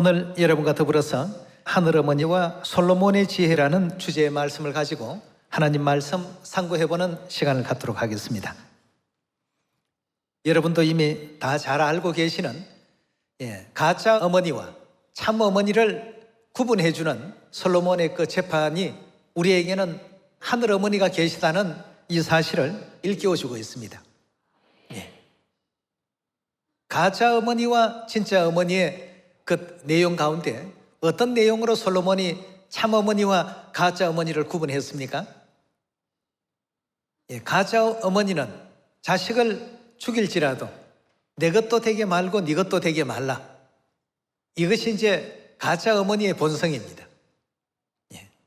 오늘 여러분과 더불어서 하늘어머니와 솔로몬의 지혜라는 주제의 말씀을 가지고 하나님 말씀 상고해보는 시간을 갖도록 하겠습니다. 여러분도 이미 다 잘 알고 계시는 가짜 어머니와 참 어머니를 구분해주는 솔로몬의 그 재판이 우리에게는 하늘어머니가 계시다는 이 사실을 일깨워주고 있습니다. 가짜 어머니와 진짜 어머니의 그 내용 가운데 어떤 내용으로 솔로몬이 참 어머니와 가짜 어머니를 구분했습니까? 가짜 어머니는 자식을 죽일지라도 내 것도 되게 말고 네 것도 되게 말라. 이것이 이제 가짜 어머니의 본성입니다.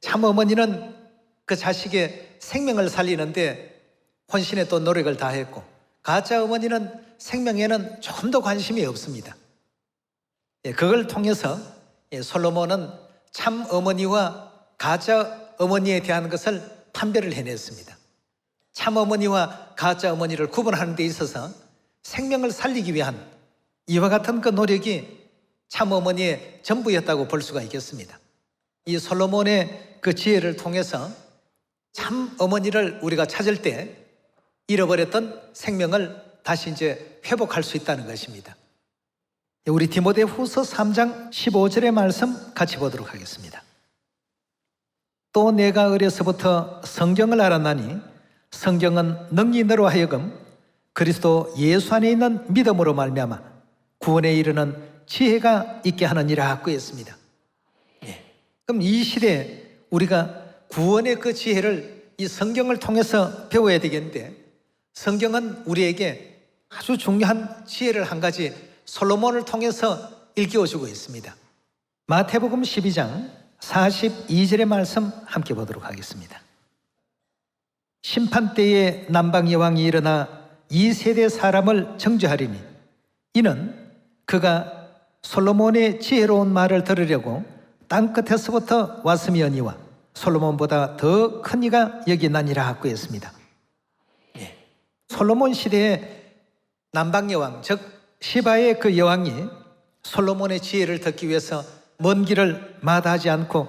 참 어머니는 그 자식의 생명을 살리는데 혼신의 또 노력을 다했고, 가짜 어머니는 생명에는 조금도 관심이 없습니다. 그걸 통해서 솔로몬은 참 어머니와 가짜 어머니에 대한 것을 판별을 해냈습니다. 참 어머니와 가짜 어머니를 구분하는 데 있어서 생명을 살리기 위한 이와 같은 그 노력이 참 어머니의 전부였다고 볼 수가 있겠습니다. 이 솔로몬의 그 지혜를 통해서 참 어머니를 우리가 찾을 때 잃어버렸던 생명을 다시 이제 회복할 수 있다는 것입니다. 우리 디모데후서 3장 15절의 말씀 같이 보도록 하겠습니다. 또 내가 어려서부터 성경을 알았나니 성경은 능히 너로 하여금 그리스도 예수 안에 있는 믿음으로 말미암아 구원에 이르는 지혜가 있게 하느니라 했습니다. 그럼 이 시대에 우리가 구원의 그 지혜를 이 성경을 통해서 배워야 되겠는데, 성경은 우리에게 아주 중요한 지혜를 한 가지 솔로몬을 통해서 일깨워주고 있습니다. 마태복음 12장 42절의 말씀 함께 보도록 하겠습니다. 심판 때에 남방 여왕이 일어나 이 세대 사람을 정죄하리니 이는 그가 솔로몬의 지혜로운 말을 들으려고 땅 끝에서부터 왔음이니와 솔로몬보다 더 큰 이가 여기 나니라 하고 했습니다. 솔로몬 시대에 남방 여왕, 즉 시바의 그 여왕이 솔로몬의 지혜를 듣기 위해서 먼 길을 마다하지 않고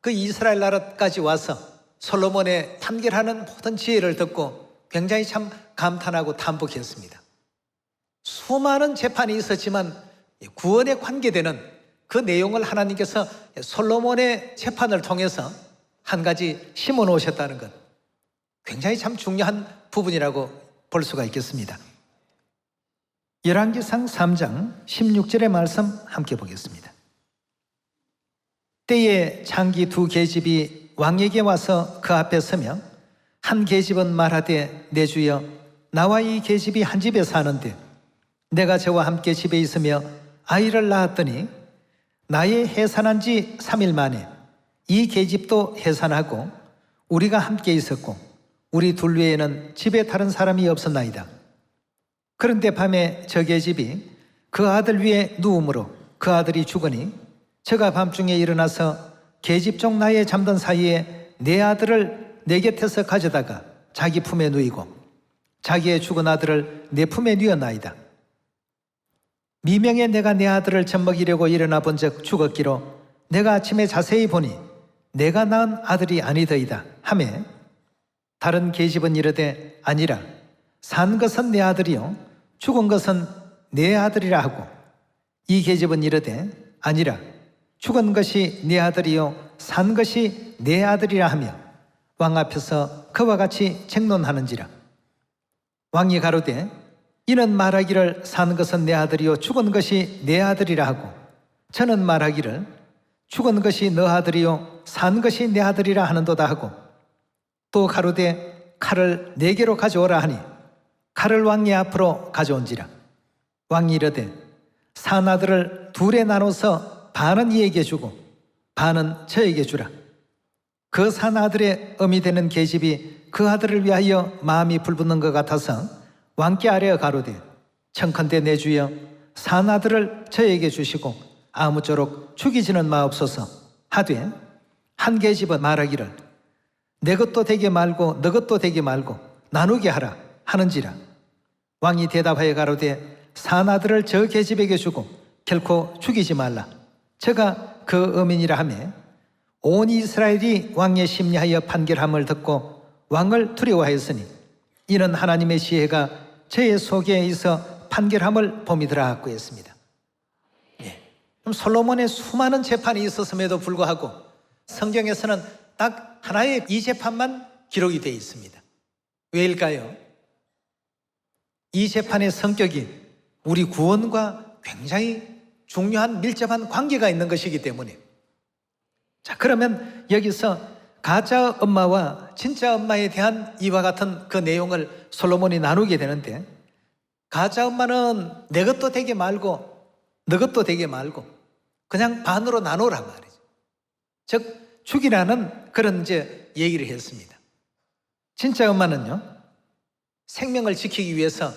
그 이스라엘 나라까지 와서 솔로몬의 판결하는 모든 지혜를 듣고 굉장히 참 감탄하고 탐복했습니다. 수많은 재판이 있었지만 구원에 관계되는 그 내용을 하나님께서 솔로몬의 재판을 통해서 한 가지 심어 놓으셨다는 것, 굉장히 참 중요한 부분이라고 볼 수가 있겠습니다. 열왕기상 3장 16절의 말씀 함께 보겠습니다. 때에 장기 두 계집이 왕에게 와서 그 앞에 서며 한 계집은 말하되 내 주여 나와 이 계집이 한 집에 사는데 내가 저와 함께 집에 있으며 아이를 낳았더니 나의 해산한 지 3일 만에 이 계집도 해산하고 우리가 함께 있었고 우리 둘 외에는 집에 다른 사람이 없었나이다. 그런데 밤에 저 계집이 그 아들 위에 누움으로 그 아들이 죽으니 저가 밤중에 일어나서 계집 종 나에 잠든 사이에 내 아들을 내 곁에서 가져다가 자기 품에 누이고 자기의 죽은 아들을 내 품에 누였나이다. 미명에 내가 내 아들을 젖먹이려고 일어나 본즉 죽었기로 내가 아침에 자세히 보니 내가 낳은 아들이 아니더이다 하매 다른 계집은 이르되 아니라 산 것은 내 아들이요 죽은 것은 내 아들이라 하고 이 계집은 이르되 아니라 죽은 것이 내 아들이요 산 것이 내 아들이라 하며 왕 앞에서 그와 같이 쟁론하는지라. 왕이 가로되 이는 말하기를 산 것은 내 아들이요 죽은 것이 내 아들이라 하고 저는 말하기를 죽은 것이 너 아들이요 산 것이 내 아들이라 하는도다 하고 또 가로되 칼을 내게로 가져오라 하니 칼을 왕의 앞으로 가져온지라. 왕이 이르되 산 아들을 둘에 나눠서 반은 이에게 주고 반은 저에게 주라. 그 산 아들의 어미 되는 계집이 그 아들을 위하여 마음이 불붙는 것 같아서 왕께 아뢰어 가로되 청컨대 내 주여 산 아들을 저에게 주시고 아무쪼록 죽이지는 마옵소서 하되 한 계집은 말하기를 내 것도 되게 말고 너 것도 되게 말고 나누게 하라 하는지라. 왕이 대답하여 가로되 산 아들을 저 계집에게 주고 결코 죽이지 말라. 저가 그 어민이라 하매 온 이스라엘이 왕의 심리하여 판결함을 듣고 왕을 두려워하였으니 이는 하나님의 지혜가 저의 속에 있어 판결함을 봄이더라 하고 했습니다. 그럼 솔로몬의 수많은 재판이 있었음에도 불구하고 성경에서는 딱 하나의 이 재판만 기록이 되어 있습니다. 왜일까요? 이 재판의 성격이 우리 구원과 굉장히 중요한 밀접한 관계가 있는 것이기 때문에. 자, 그러면 여기서 가짜 엄마와 진짜 엄마에 대한 이와 같은 그 내용을 솔로몬이 나누게 되는데, 가짜 엄마는 내 것도 되게 말고 너 것도 되게 말고 그냥 반으로 나누란 말이죠. 즉 죽이라는 그런 이제 얘기를 했습니다. 진짜 엄마는요, 생명을 지키기 위해서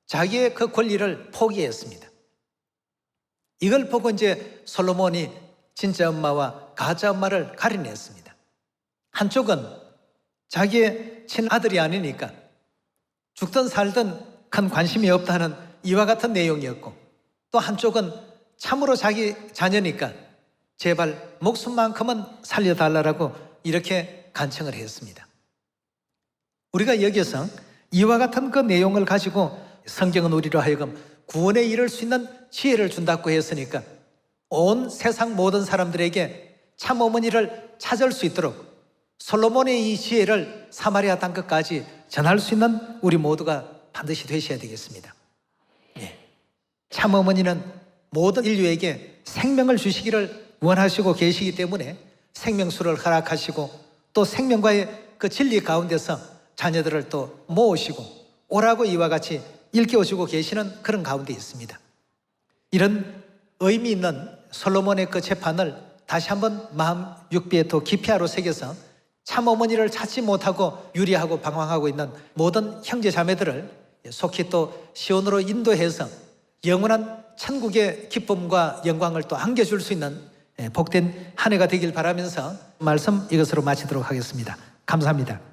자기의 그 권리를 포기했습니다. 이걸 보고 이제 솔로몬이 진짜 엄마와 가짜 엄마를 가려냈습니다. 한쪽은 자기의 친아들이 아니니까 죽든 살든 큰 관심이 없다는 이와 같은 내용이었고, 또 한쪽은 참으로 자기 자녀니까 제발 목숨만큼은 살려달라고 이렇게 간청을 했습니다. 우리가 여기서 이와 같은 그 내용을 가지고 성경은 우리로 하여금 구원에 이를 수 있는 지혜를 준다고 했으니까 온 세상 모든 사람들에게 참 어머니를 찾을 수 있도록 솔로몬의 이 지혜를 사마리아 땅 끝까지 전할 수 있는 우리 모두가 반드시 되셔야 되겠습니다. 참 어머니는 모든 인류에게 생명을 주시기를 원하시고 계시기 때문에 생명수를 허락하시고 또 생명과의 그 진리 가운데서 자녀들을 또 모으시고 오라고 이와 같이 일깨워주고 계시는 그런 가운데 있습니다. 이런 의미 있는 솔로몬의 그 재판을 다시 한번 마음 육비에 또 깊이하로 새겨서 참 어머니를 찾지 못하고 유리하고 방황하고 있는 모든 형제 자매들을 속히 또 시온으로 인도해서 영원한 천국의 기쁨과 영광을 또 안겨줄 수 있는 복된 한 해가 되길 바라면서 말씀 이것으로 마치도록 하겠습니다. 감사합니다.